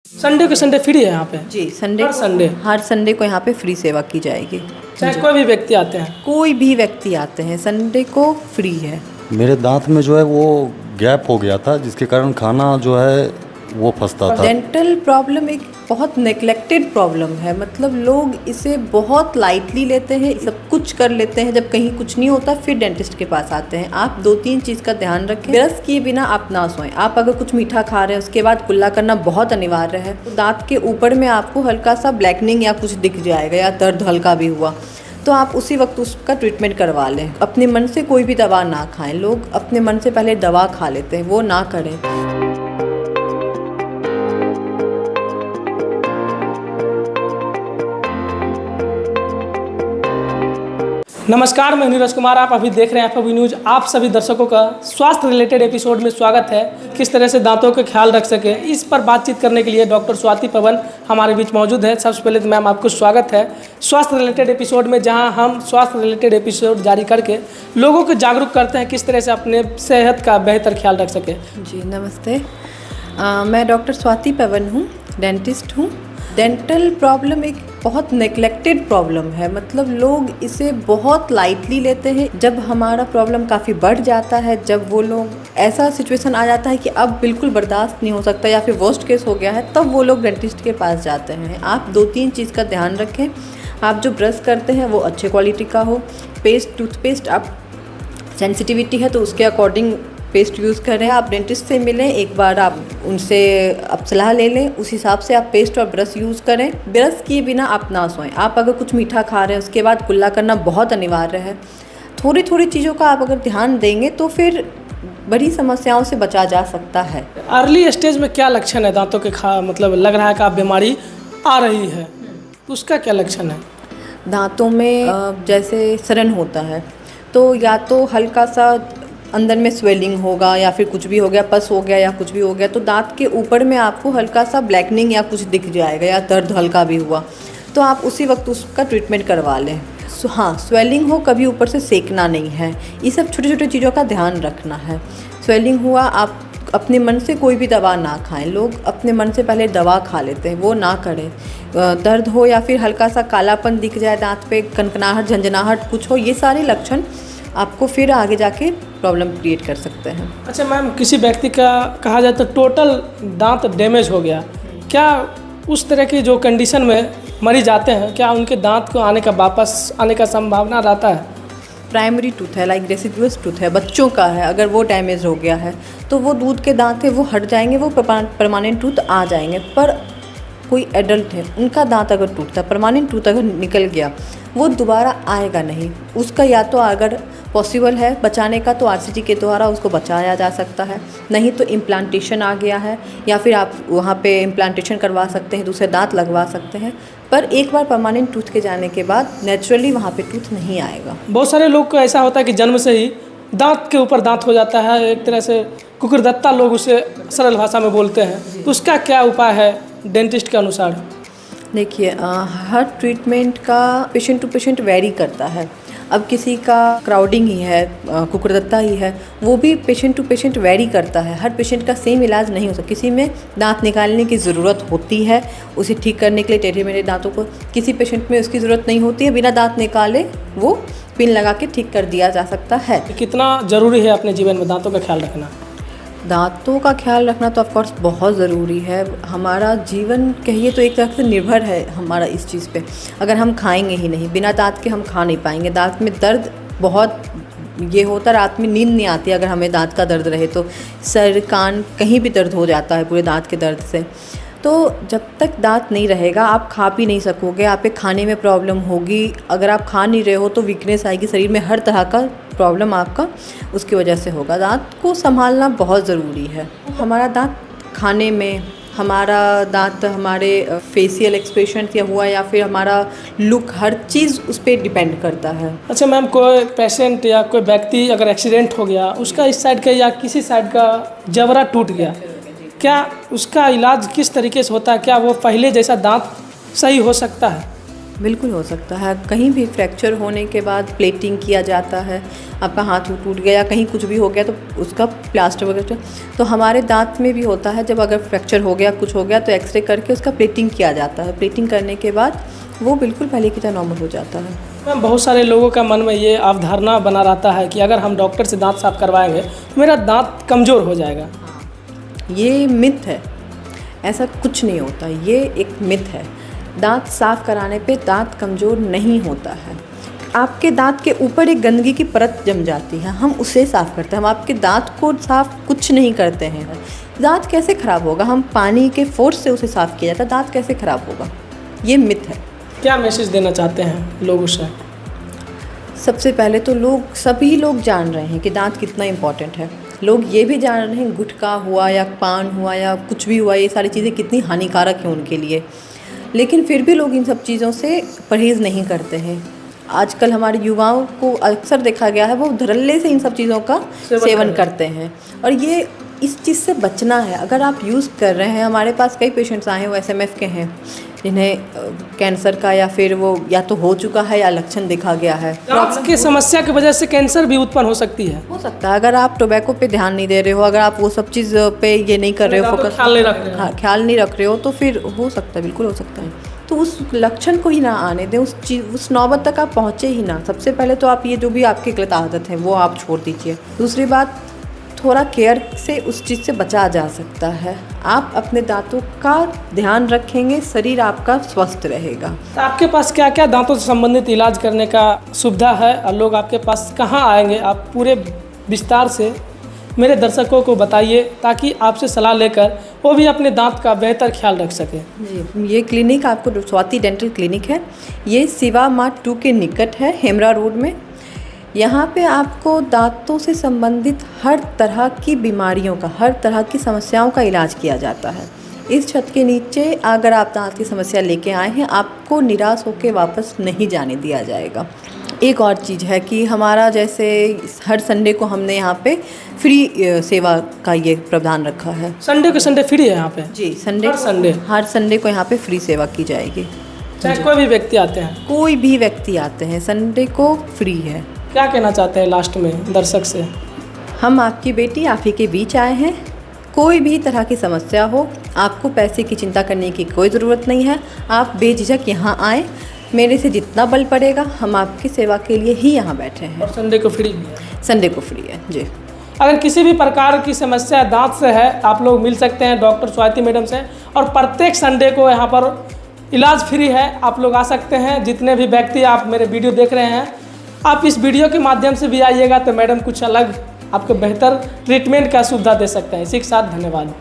Sunday के Sunday free है यहाँ पे? जी, संडे हर संडे? हर संडे को यहाँ पे फ्री सेवा की जाएगी। चाहे कोई भी व्यक्ति आते हैं? कोई भी व्यक्ति आते हैं, संडे को फ्री है। मेरे दांत में जो है वो गैप हो गया था, जिसके कारण खाना जो है वो फंसता था। डेंटल प्रॉब्लम एक बहुत नेग्लेक्टेड प्रॉब्लम है, मतलब लोग इसे बहुत लाइटली लेते हैं, सब कुछ कर लेते हैं, जब कहीं कुछ नहीं होता फिर डेंटिस्ट के पास आते हैं। आप 2-3 चीज़ का ध्यान रखें। ब्रश किए बिना आप ना सोएं। आप अगर कुछ मीठा खा रहे हैं उसके बाद कुल्ला करना बहुत अनिवार्य है। तो दांत के ऊपर में आपको हल्का सा ब्लैकनिंग या कुछ दिख जाएगा या दर्द हल्का भी हुआ तो आप उसी वक्त उसका ट्रीटमेंट करवा लें। अपने मन से कोई भी दवा ना खाएं। लोग अपने मन से पहले दवा खा लेते हैं, वो ना करें। नमस्कार, मैं नीरज कुमार। आप अभी देख रहे हैं एफबी न्यूज़। आप सभी दर्शकों का स्वास्थ्य रिलेटेड एपिसोड में स्वागत है। किस तरह से दांतों का ख्याल रख सके, इस पर बातचीत करने के लिए डॉक्टर स्वाति पवन हमारे बीच मौजूद है। सबसे पहले तो मैम आपको स्वागत है स्वास्थ्य रिलेटेड एपिसोड में, जहां हम स्वास्थ्य रिलेटेड एपिसोड जारी करके लोगों को जागरूक करते हैं किस तरह से अपने सेहत का बेहतर ख्याल रख सके। जी नमस्ते, मैं डॉक्टर स्वाति पवन हूँ, डेंटिस्ट हूँ। डेंटल प्रॉब्लम एक बहुत नेग्लेक्टेड प्रॉब्लम है, मतलब लोग इसे बहुत लाइटली लेते हैं। जब हमारा प्रॉब्लम काफ़ी बढ़ जाता है, जब वो लोग ऐसा सिचुएशन आ जाता है कि अब बिल्कुल बर्दाश्त नहीं हो सकता या फिर वर्स्ट केस हो गया है, तब वो लोग डेंटिस्ट के पास जाते हैं। आप 2-3 चीज़ का ध्यान रखें। आप जो ब्रश करते हैं वो अच्छे क्वालिटी का हो। पेस्ट, टूथपेस्ट, आप सेंसिटिविटी है तो उसके अकॉर्डिंग पेस्ट यूज़ करें। आप डेंटिस्ट से मिलें, एक बार आप उनसे आप सलाह ले लें, उस हिसाब से आप पेस्ट और ब्रश यूज़ करें। ब्रश किए बिना आप ना सोएं। आप अगर कुछ मीठा खा रहे हैं उसके बाद कुल्ला करना बहुत अनिवार्य है। थोड़ी थोड़ी चीज़ों का आप अगर ध्यान देंगे तो फिर बड़ी समस्याओं से बचा जा सकता है। अर्ली स्टेज में क्या लक्षण है दांतों के मतलब लग रहा है कि आप बीमारी आ रही है, तो उसका क्या लक्षण है? दांतों में जैसे सड़न होता है तो या तो हल्का सा अंदर में स्वेलिंग होगा या फिर कुछ भी हो गया, पस हो गया या कुछ भी हो गया, तो दांत के ऊपर में आपको हल्का सा ब्लैकनिंग या कुछ दिख जाएगा या दर्द हल्का भी हुआ तो आप उसी वक्त उसका ट्रीटमेंट करवा लें। हाँ, स्वेलिंग हो, कभी ऊपर से सेकना नहीं है। ये सब छोटी छोटी चीज़ों का ध्यान रखना है। स्वेलिंग हुआ, आप अपने मन से कोई भी दवा ना खाएं। लोग अपने मन से पहले दवा खा लेते हैं, वो ना करें। दर्द हो या फिर हल्का सा कालापन दिख जाए दांत पे, कनकनाहट, झंझनाहट कुछ हो, ये सारे लक्षण आपको फिर आगे जाके प्रॉब्लम क्रिएट कर सकते हैं। अच्छा मैम, किसी व्यक्ति का कहा जाए तो टोटल दांत डैमेज हो गया, क्या उस तरह की जो कंडीशन में मरीज आते हैं, क्या उनके दांत को वापस आने का संभावना रहता है? प्राइमरी टूथ है, लाइक डेसिडुअस टूथ है, बच्चों का है, अगर वो डैमेज हो गया है तो वो दूध के दांत है वो हट जाएंगे, वो परमानेंट टूथ आ जाएंगे। पर कोई एडल्ट है, उनका दांत अगर टूटता, परमानेंट टूथ अगर निकल गया, वो दोबारा आएगा नहीं। उसका या तो अगर पॉसिबल है बचाने का तो आरसीटी के द्वारा उसको बचाया जा सकता है, नहीं तो इम्प्लांटेशन आ गया है या फिर आप वहाँ पे इम्प्लांटेशन करवा सकते हैं, दूसरे दांत लगवा सकते हैं। पर एक बार परमानेंट टूथ के जाने के बाद नेचुरली वहाँ पे टूथ नहीं आएगा। बहुत सारे लोग को ऐसा होता है कि जन्म से ही दांत के ऊपर दांत हो जाता है, एक तरह से कुकुरदत्ता लोग उसे सरल भाषा में बोलते हैं, तो उसका क्या उपाय है डेंटिस्ट के अनुसार? देखिए, हर ट्रीटमेंट का पेशेंट टू पेशेंट वेरी करता है। अब किसी का क्राउडिंग ही है, कुकुरदत्ता ही है, वो भी पेशेंट टू पेशेंट वेरी करता है। हर पेशेंट का सेम इलाज नहीं हो सकता। किसी में दांत निकालने की ज़रूरत होती है उसे ठीक करने के लिए, टेढ़े मेढ़े दांतों को। किसी पेशेंट में उसकी ज़रूरत नहीं होती है, बिना दांत निकाले वो पिन लगा के ठीक कर दिया जा सकता है। कितना ज़रूरी है अपने जीवन में दांतों का ख्याल रखना? दांतों का ख्याल रखना तो ऑफकोर्स बहुत ज़रूरी है। हमारा जीवन कहिए तो एक तरह से निर्भर है हमारा इस चीज़ पे। अगर हम खाएंगे ही नहीं, बिना दांत के हम खा नहीं पाएंगे। दांत में दर्द बहुत ये होता, रात में नींद नहीं आती अगर हमें दांत का दर्द रहे तो। सर, कान, कहीं भी दर्द हो जाता है पूरे दांत के दर्द से। तो जब तक दांत नहीं रहेगा आप खा भी नहीं सकोगे, आप पे खाने में प्रॉब्लम होगी। अगर आप खा नहीं रहे हो तो वीकनेस आएगी शरीर में, हर तरह का प्रॉब्लम आपका उसकी वजह से होगा। दांत को संभालना बहुत ज़रूरी है। हमारा दांत खाने में, हमारा दांत हमारे फेशियल एक्सप्रेशन या हुआ या फिर हमारा लुक, हर चीज़ उस पर डिपेंड करता है। अच्छा मैम, कोई पेशेंट या कोई व्यक्ति अगर एक्सीडेंट हो गया, उसका इस साइड का या किसी साइड का जबड़ा टूट गया, क्या उसका इलाज किस तरीके से होता है? क्या वो पहले जैसा दांत सही हो सकता है? बिल्कुल हो सकता है। कहीं भी फ्रैक्चर होने के बाद प्लेटिंग किया जाता है। आपका हाथ टूट गया, कहीं कुछ भी हो गया तो उसका प्लास्टर वगैरह, तो हमारे दांत में भी होता है। जब अगर फ्रैक्चर हो गया, कुछ हो गया तो एक्सरे करके उसका प्लेटिंग किया जाता है। प्लेटिंग करने के बाद वो बिल्कुल पहले की तरह नॉर्मल हो जाता है। मैम, बहुत सारे लोगों का मन में ये अवधारणा बना रहता है कि अगर हम डॉक्टर से दांत साफ करवाएंगे तो मेरा दांत कमज़ोर हो जाएगा। ये मिथ है, ऐसा कुछ नहीं होता, ये एक मिथ है। दांत साफ़ कराने पे दांत कमज़ोर नहीं होता है। आपके दांत के ऊपर एक गंदगी की परत जम जाती है, हम उसे साफ़ करते हैं। हम आपके दांत को साफ़ कुछ नहीं करते हैं। दांत कैसे ख़राब होगा? हम पानी के फोर्स से उसे साफ़ किया जाता है, दांत कैसे ख़राब होगा? ये मिथ है। क्या मैसेज देना चाहते हैं लोगों से? सबसे पहले तो सभी लोग जान रहे हैं कि दांत कितना इम्पॉर्टेंट है। लोग ये भी जान रहे हैं गुटखा हुआ या पान हुआ या कुछ भी हुआ, ये सारी चीज़ें कितनी हानिकारक हैं उनके लिए, लेकिन फिर भी लोग इन सब चीज़ों से परहेज़ नहीं करते हैं। आजकल हमारे युवाओं को अक्सर देखा गया है वो धड़ल्ले से इन सब चीज़ों का सेवन करते हैं, और ये इस चीज़ से बचना है। अगर आप यूज़ कर रहे हैं, हमारे पास कई पेशेंट्स आए हैं वो SMF के हैं जिन्हें कैंसर का या फिर वो या तो हो चुका है या लक्षण देखा गया है। दांत की समस्या की वजह से कैंसर भी उत्पन्न हो सकती है। हो सकता है अगर आप टोबैको पे ध्यान नहीं दे रहे हो, अगर आप वो सब चीज़ पे ये नहीं कर रहे हो, फोकस ख्याल नहीं रख रहे हो। हाँ, ख्याल नहीं रख रहे हो, तो फिर हो सकता है, बिल्कुल हो सकता है। तो उस लक्षण को ही ना आने दें, उस नौबत तक आप पहुँचे ही ना। सबसे पहले तो आप ये जो भी आपकी गलत आदत है वो आप छोड़ दीजिए। दूसरी बात, थोड़ा केयर से उस चीज़ से बचा जा सकता है। आप अपने दांतों का ध्यान रखेंगे, शरीर आपका स्वस्थ रहेगा। तो आपके पास क्या क्या दांतों से संबंधित इलाज करने का सुविधा है और लोग आपके पास कहाँ आएंगे? आप पूरे विस्तार से मेरे दर्शकों को बताइए ताकि आपसे सलाह लेकर वो भी अपने दांत का बेहतर ख्याल रख सकें। जी, ये क्लिनिक आपको स्वाति डेंटल क्लिनिक है। ये शिवा मार्ट 2 के निकट है, हेमरा रोड में। यहाँ पे आपको दांतों से संबंधित हर तरह की बीमारियों का, हर तरह की समस्याओं का इलाज किया जाता है। इस छत के नीचे अगर आप दांत की समस्या लेके आए हैं, आपको निराश होकर वापस नहीं जाने दिया जाएगा। एक और चीज़ है कि हमारा जैसे हर संडे को हमने यहाँ पे फ्री सेवा का ये प्रावधान रखा है। संडे के संडे फ्री है यहाँ पे? जी, हर संडे को यहाँ पे फ्री सेवा की जाएगी। चाहे कोई भी व्यक्ति आते हैं? कोई भी व्यक्ति आते हैं, संडे को फ्री है। क्या कहना चाहते हैं लास्ट में दर्शक से? हम आपकी बेटी आप ही के बीच आए हैं। कोई भी तरह की समस्या हो, आपको पैसे की चिंता करने की कोई ज़रूरत नहीं है। आप बेझिझक यहाँ आएँ, मेरे से जितना बल पड़ेगा हम आपकी सेवा के लिए ही यहाँ बैठे हैं। और संडे को फ्री भी है? संडे को फ्री है जी। अगर किसी भी प्रकार की समस्या दांत से है, आप लोग मिल सकते हैं डॉक्टर स्वाति मैडम से, और प्रत्येक संडे को यहाँ पर इलाज फ्री है। आप लोग आ सकते हैं। जितने भी व्यक्ति आप मेरे वीडियो देख रहे हैं, आप इस वीडियो के माध्यम से भी आइएगा तो मैडम कुछ अलग आपको बेहतर ट्रीटमेंट का सुविधा दे सकते हैं। इसी के साथ धन्यवाद।